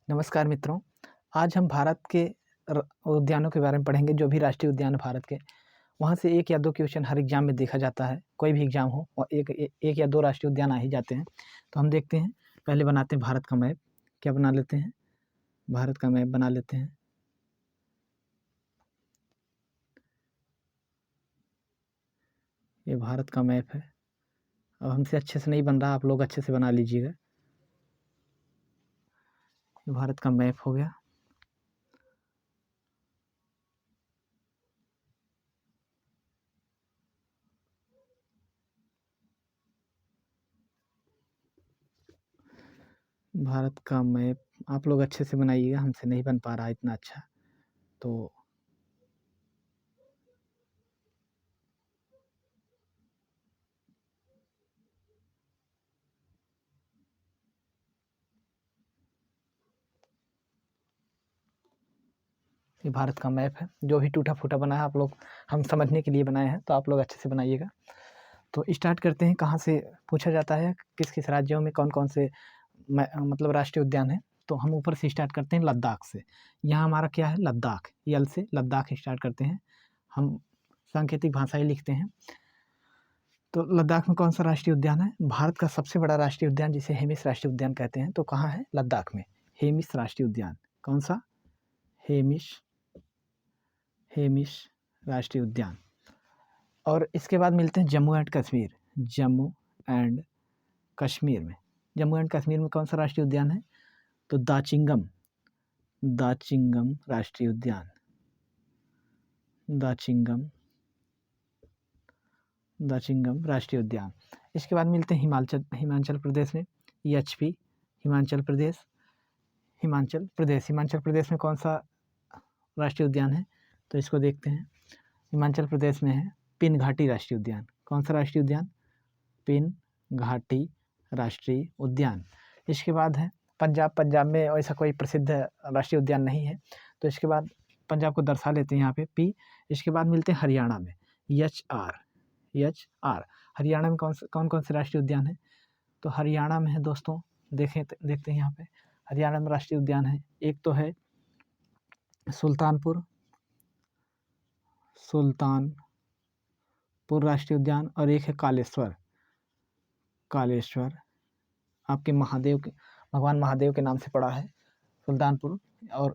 नमस्कार मित्रों, आज हम भारत के उद्यानों के बारे में पढ़ेंगे। जो भी राष्ट्रीय उद्यान है भारत के, वहाँ से 1 या 2 क्वेश्चन हर एग्जाम में देखा जाता है। कोई भी एग्जाम हो और एक या 2 राष्ट्रीय उद्यान आ ही जाते हैं। तो हम देखते हैं, पहले बनाते हैं भारत का मैप। क्या बना लेते हैं? भारत का मैप बना लेते हैं। ये भारत का मैप है। अब हमसे अच्छे से नहीं बन रहा, आप लोग अच्छे से बना लीजिएगा। भारत का मैप हो गया। भारत का मैप आप लोग अच्छे से बनाइएगा, हमसे नहीं बन पा रहा इतना अच्छा। तो ये भारत का मैप है। जो भी टूटा फूटा बना है, आप लोग हम समझने के लिए बनाए हैं, तो आप लोग अच्छे से बनाइएगा। तो स्टार्ट करते हैं। कहाँ से पूछा जाता है किस किस राज्यों में कौन कौन से मतलब राष्ट्रीय उद्यान है। तो हम ऊपर से स्टार्ट करते हैं, लद्दाख से। यहाँ हमारा क्या है? लद्दाख। यल से लद्दाख स्टार्ट करते हैं। हम सांकेतिक भाषाएं लिखते हैं। तो लद्दाख में कौन सा राष्ट्रीय उद्यान है? भारत का सबसे बड़ा राष्ट्रीय उद्यान, जिसे हेमिस राष्ट्रीय उद्यान कहते हैं। तो कहाँ है? लद्दाख में हेमिस राष्ट्रीय उद्यान। कौन सा? हेमिस राष्ट्रीय उद्यान। और इसके बाद मिलते हैं जम्मू एंड कश्मीर। जम्मू एंड कश्मीर में, जम्मू एंड कश्मीर में कौन सा राष्ट्रीय उद्यान है? तो दाचिंगम राष्ट्रीय उद्यान। दाचिंगम राष्ट्रीय उद्यान। इसके बाद मिलते हैं हिमाचल प्रदेश में। एचपी हिमाचल प्रदेश में कौन सा राष्ट्रीय उद्यान है? तो इसको देखते हैं। हिमाचल प्रदेश में है पिन घाटी राष्ट्रीय उद्यान। कौन सा राष्ट्रीय उद्यान? पिन घाटी राष्ट्रीय उद्यान। इसके बाद है पंजाब में ऐसा कोई प्रसिद्ध राष्ट्रीय उद्यान नहीं है, तो इसके बाद पंजाब को दर्शा लेते हैं यहाँ पे पी। इसके बाद मिलते हैं हरियाणा में। H R. हरियाणा में कौन कौन से राष्ट्रीय उद्यान है? तो हरियाणा में है दोस्तों, देखते हैं यहाँ पे। हरियाणा में राष्ट्रीय उद्यान है, एक तो है सुल्तानपुर राष्ट्रीय उद्यान, और एक है कालेश्वर। आपके भगवान महादेव के नाम से पड़ा है सुल्तानपुर और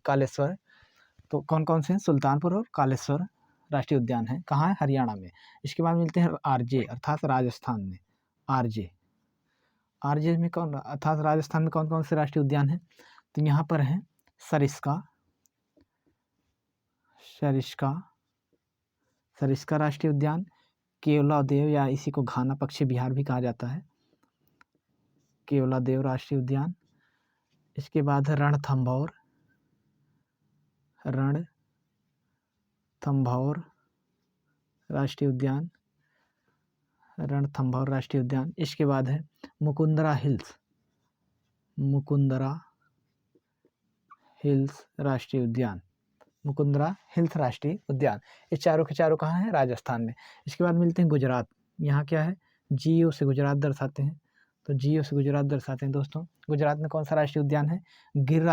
कालेश्वर। तो कौन कौन से हैं? सुल्तानपुर और कालेश्वर राष्ट्रीय उद्यान है। कहाँ है? हरियाणा में। इसके बाद मिलते हैं आरजे, अर्थात राजस्थान में। आरजे में अर्थात राजस्थान में कौन कौन से राष्ट्रीय उद्यान है? तो यहाँ पर है सरिस्का राष्ट्रीय उद्यान, केवलादेव, या इसी को घाना पक्षी बिहार भी कहा जाता है, केवलादेव राष्ट्रीय उद्यान। इसके बाद है रणथंभौर राष्ट्रीय उद्यान। इसके बाद है मुकुंदरा हिल्स राष्ट्रीय उद्यान। ये चारों के चारों कहाँ हैं? राजस्थान में। इसके बाद मिलते हैं गुजरात। यहाँ क्या है? जीओ से गुजरात दर्शाते हैं। तो जीओ से गुजरात दर्शाते हैं दोस्तों। गुजरात में कौन सा राष्ट्रीय उद्यान है? गिर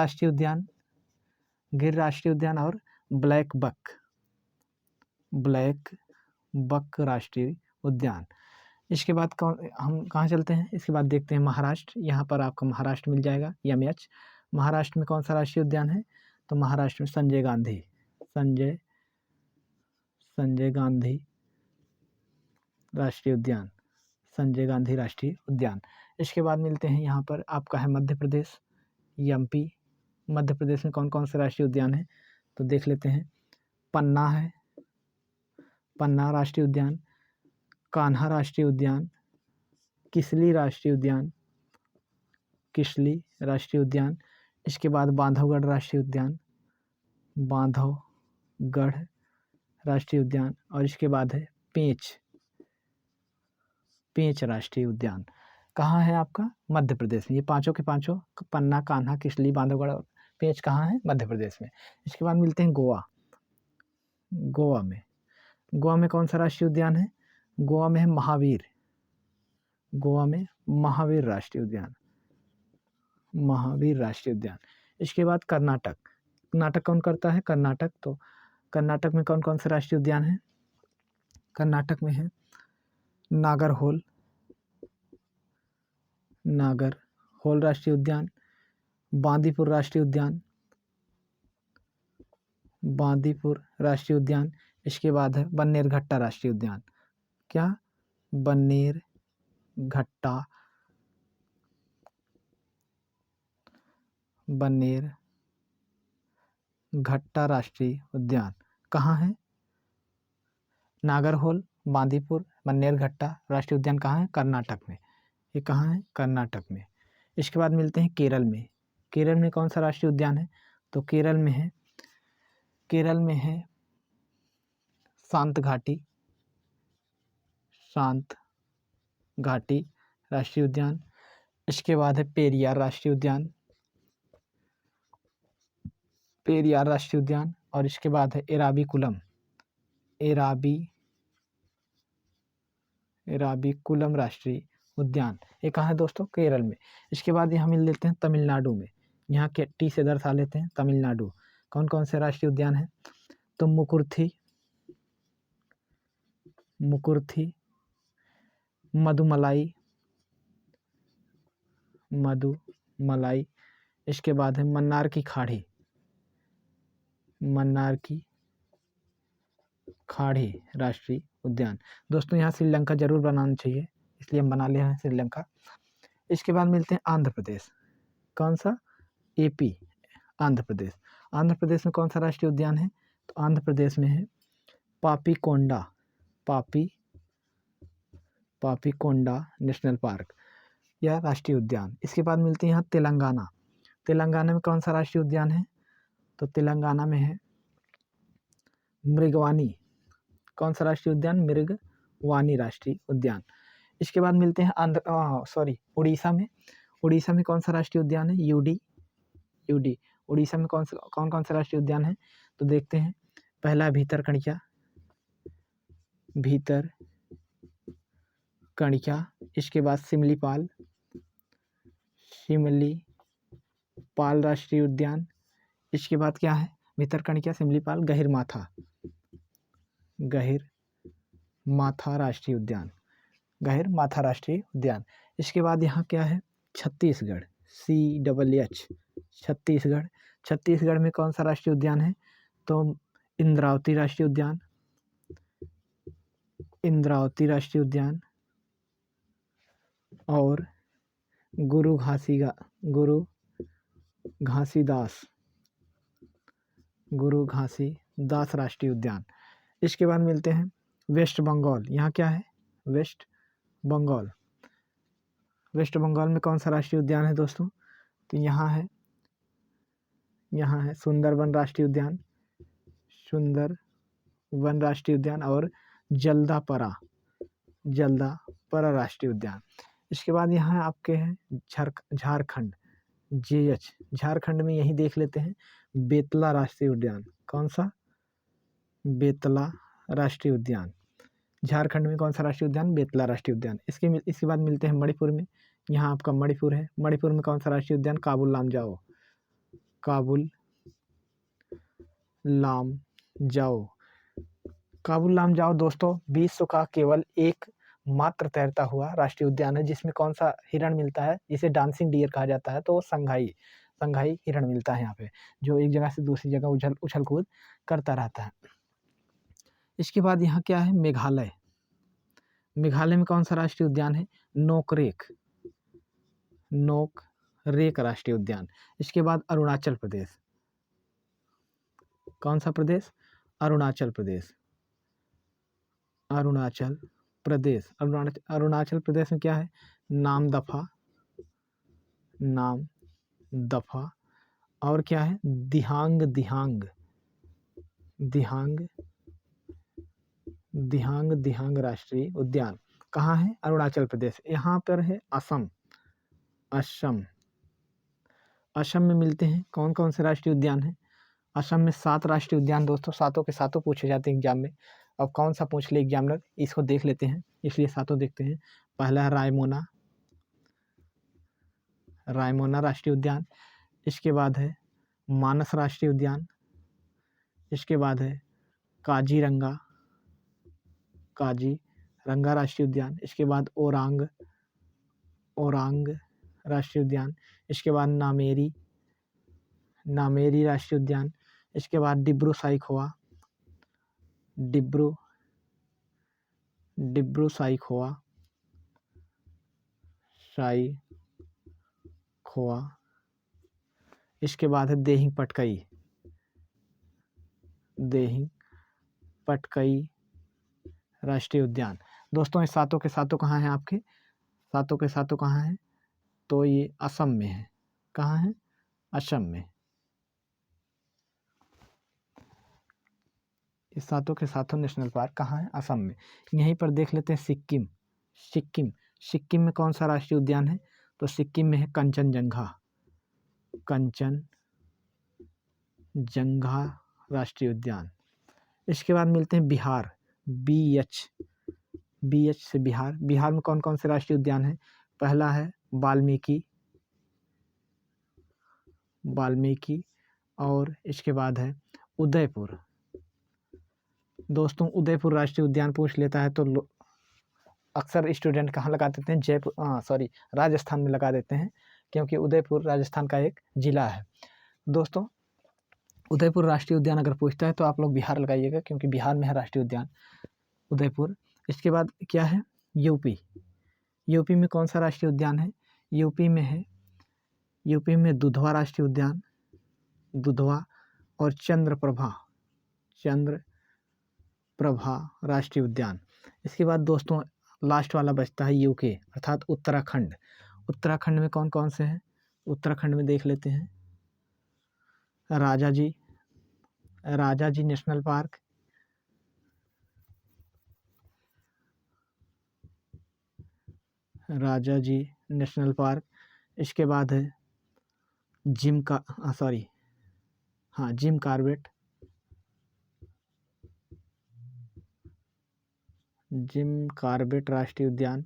राष्ट्रीय उद्यान और ब्लैक बक राष्ट्रीय उद्यान। इसके बाद हम कहाँ चलते हैं? इसके बाद देखते हैं महाराष्ट्र। यहाँ पर आपको महाराष्ट्र मिल जाएगा, MH। महाराष्ट्र में कौन सा राष्ट्रीय उद्यान है? तो महाराष्ट्र में संजय गांधी राष्ट्रीय उद्यान। इसके बाद मिलते हैं यहाँ पर आपका है मध्य प्रदेश, MP। मध्य प्रदेश में कौन कौन से राष्ट्रीय उद्यान है? तो देख लेते हैं। पन्ना है, पन्ना राष्ट्रीय उद्यान, कान्हा राष्ट्रीय उद्यान, किसली राष्ट्रीय उद्यान। इसके बाद बांधवगढ़ राष्ट्रीय उद्यान, और इसके बाद है पेंच राष्ट्रीय उद्यान। कहाँ है आपका? मध्य प्रदेश में। ये पांचों के पांचों, पन्ना, कान्हा, किसली, बांधवगढ़ और पेंच कहाँ है? मध्य प्रदेश में। इसके बाद मिलते हैं गोवा में कौन सा राष्ट्रीय उद्यान है? गोवा में है महावीर राष्ट्रीय उद्यान। महावीर राष्ट्रीय उद्यान। इसके बाद कर्नाटक, कर्नाटक कौन करता है? कर्नाटक। तो कर्नाटक में कौन कौन से राष्ट्रीय उद्यान हैं? कर्नाटक में है नागरहोल, नागरहोल राष्ट्रीय उद्यान, बांदीपुर राष्ट्रीय उद्यान, बांदीपुर राष्ट्रीय उद्यान। इसके बाद है बन्नेरघट्टा राष्ट्रीय उद्यान। क्या? बन्नेरघट्टा, बन्नेरघट्टा राष्ट्रीय उद्यान कहाँ है? नागरहोल, बांदीपुर, बन्नेरघट्टा राष्ट्रीय उद्यान कहाँ है? कर्नाटक में। ये कहाँ है? कर्नाटक में। इसके बाद मिलते हैं केरल में। केरल में कौन सा राष्ट्रीय उद्यान है? तो केरल में है शांत घाटी राष्ट्रीय उद्यान। इसके बाद है पेरियार राष्ट्रीय उद्यान, और इसके बाद है एराविकुलम राष्ट्रीय उद्यान। ये कहाँ है दोस्तों? केरल में। इसके बाद यहाँ मिल लेते हैं तमिलनाडु में। यहाँ के टी से दर्शा लेते हैं तमिलनाडु। कौन कौन से राष्ट्रीय उद्यान है? तो मुकुर्थी, मधुमलाई, इसके बाद है मन्नार की खाड़ी राष्ट्रीय उद्यान। दोस्तों यहाँ श्रीलंका जरूर बनाना चाहिए, इसलिए हम बना लिए हैं श्रीलंका। इसके बाद मिलते हैं आंध्र प्रदेश। कौन सा? एपी, आंध्र प्रदेश। आंध्र प्रदेश में कौन सा राष्ट्रीय उद्यान है? तो आंध्र प्रदेश में है पापीकोंडा नेशनल पार्क या राष्ट्रीय उद्यान। इसके बाद मिलते हैं यहाँ तेलंगाना में कौन सा राष्ट्रीय उद्यान है? तो तेलंगाना में है मृगवानी। कौन सा राष्ट्रीय उद्यान? मृगवानी राष्ट्रीय उद्यान। इसके बाद मिलते हैं उड़ीसा में कौन सा राष्ट्रीय उद्यान है? यूडी। उड़ीसा में कौन सा राष्ट्रीय उद्यान है? तो देखते हैं। पहला भीतरकनिका, इसके बाद सिमलीपाल राष्ट्रीय उद्यान। इसके बाद क्या है? भीतरकनिका, सिमलीपाल, गहिरमाथा राष्ट्रीय उद्यान, इसके बाद यहाँ क्या है? छत्तीसगढ़, छत्तीसगढ़ में कौन सा राष्ट्रीय उद्यान है? तो इंद्रावती राष्ट्रीय उद्यान और गुरु घासीदास राष्ट्रीय उद्यान। इसके बाद मिलते हैं वेस्ट बंगाल। यहाँ क्या है? वेस्ट बंगाल में कौन सा राष्ट्रीय उद्यान है दोस्तों? तो यहाँ है सुंदरवन राष्ट्रीय उद्यान और जल्दापरा राष्ट्रीय उद्यान। इसके बाद यहाँ आपके हैं झारखंड, झारखंड में यही देख लेते हैं बेतला राष्ट्रीय उद्यान। कौन सा? बेतला राष्ट्रीय उद्यान। झारखंड में कौन सा राष्ट्रीय उद्यान? बेतला राष्ट्रीय उद्यान। इसके बाद मिलते हैं मणिपुर में। यहाँ आपका मणिपुर है। मणिपुर में कौन सा राष्ट्रीय उद्यान? काबुल लामजाओ दोस्तों विश्व का केवल एक मात्र तैरता हुआ राष्ट्रीय उद्यान है, जिसमें कौन सा हिरण मिलता है? जिसे डांसिंग डियर कहा जाता है। तो संघाई हिरण मिलता है यहाँ पे, जो एक जगह से दूसरी जगह उछल कूद करता रहता है। इसके बाद यहाँ क्या है? मेघालय में कौन सा राष्ट्रीय उद्यान है? नोकरेक राष्ट्रीय उद्यान। इसके बाद अरुणाचल प्रदेश। कौन सा प्रदेश? अरुणाचल प्रदेश में क्या है? नामदफा और क्या है? दिहांग राष्ट्रीय उद्यान। कहाँ है? अरुणाचल प्रदेश। यहाँ पर है असम में मिलते हैं कौन कौन से राष्ट्रीय उद्यान हैं? असम में 7 राष्ट्रीय उद्यान दोस्तों, सातों के सातों पूछे जाते हैं एग्जाम में। अब कौन सा पूछ ले एग्जामिनर, इसको देख लेते हैं, इसलिए सातों देखते हैं। पहला है रायमोना राष्ट्रीय उद्यान, इसके बाद है मानस राष्ट्रीय उद्यान, इसके बाद है काजीरंगा राष्ट्रीय उद्यान, इसके बाद ओरांग राष्ट्रीय उद्यान, इसके बाद नामेरी राष्ट्रीय उद्यान, इसके बाद डिब्रू साइखोवा इसके बाद है देहिंग पटकई राष्ट्रीय उद्यान। दोस्तों ये सातों के सातों कहाँ हैं आपके? सातों के सातों कहाँ हैं? तो ये असम में है। कहाँ है? असम में। ये सातों के सातों नेशनल पार्क कहाँ है? असम में। यहीं पर देख लेते हैं सिक्किम में कौन सा राष्ट्रीय उद्यान है? तो सिक्किम में है कंचनजंगा राष्ट्रीय उद्यान। इसके बाद मिलते हैं बिहार, BH से बिहार में कौन कौन से राष्ट्रीय उद्यान है? पहला है वाल्मीकि और इसके बाद है उदयपुर। दोस्तों उदयपुर राष्ट्रीय उद्यान पूछ लेता है तो अक्सर स्टूडेंट कहाँ लगा देते हैं? राजस्थान में लगा देते हैं, क्योंकि उदयपुर राजस्थान का एक ज़िला है। दोस्तों उदयपुर राष्ट्रीय उद्यान अगर पूछता है तो आप लोग बिहार लगाइएगा, क्योंकि बिहार में है राष्ट्रीय उद्यान उदयपुर। इसके बाद क्या है? यूपी में कौन सा राष्ट्रीय उद्यान है? यूपी में दुधवा राष्ट्रीय उद्यान, और चंद्रप्रभा राष्ट्रीय उद्यान। इसके बाद दोस्तों लास्ट वाला बचता है यूके अर्थात उत्तराखंड में कौन कौन से हैं? उत्तराखंड में देख लेते हैं राजाजी नेशनल पार्क, इसके बाद है जिम कॉर्बेट राष्ट्रीय उद्यान,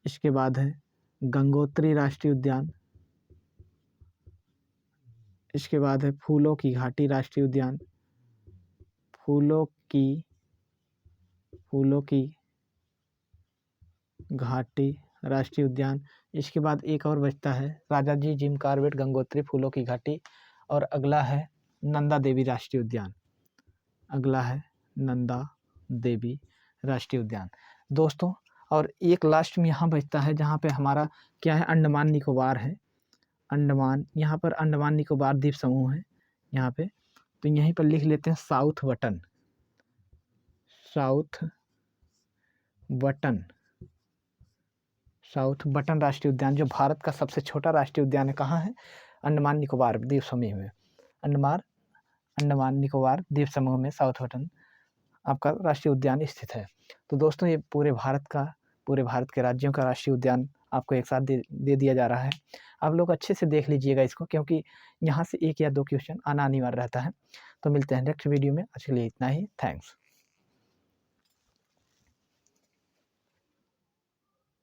इसके बाद है गंगोत्री राष्ट्रीय उद्यान, इसके बाद है फूलों की घाटी राष्ट्रीय उद्यान, फूलों की घाटी राष्ट्रीय उद्यान। इसके बाद एक और बचता है राजाजी, जिम कॉर्बेट, गंगोत्री, फूलों की घाटी, और अगला है नंदा देवी राष्ट्रीय उद्यान। दोस्तों और एक लास्ट में यहाँ बचता है जहाँ पे हमारा क्या है? अंडमान निकोबार है। यहाँ पर अंडमान निकोबार द्वीप समूह है यहाँ पे, तो यहीं पर लिख लेते हैं साउथ बटन राष्ट्रीय उद्यान, जो भारत का सबसे छोटा राष्ट्रीय उद्यान है। कहाँ है? अंडमान निकोबार द्वीप समूह में। अंडमान निकोबार द्वीप समूह में साउथ बटन आपका राष्ट्रीय उद्यान स्थित है। तो दोस्तों ये पूरे भारत के राज्यों का राष्ट्रीय उद्यान आपको एक साथ दे दिया जा रहा है। आप लोग अच्छे से देख लीजिएगा इसको, क्योंकि यहाँ से 1 या 2 क्वेश्चन आना अनिवार्य रहता है। तो मिलते हैं नेक्स्ट वीडियो में। आज के लिए इतना ही। थैंक्स।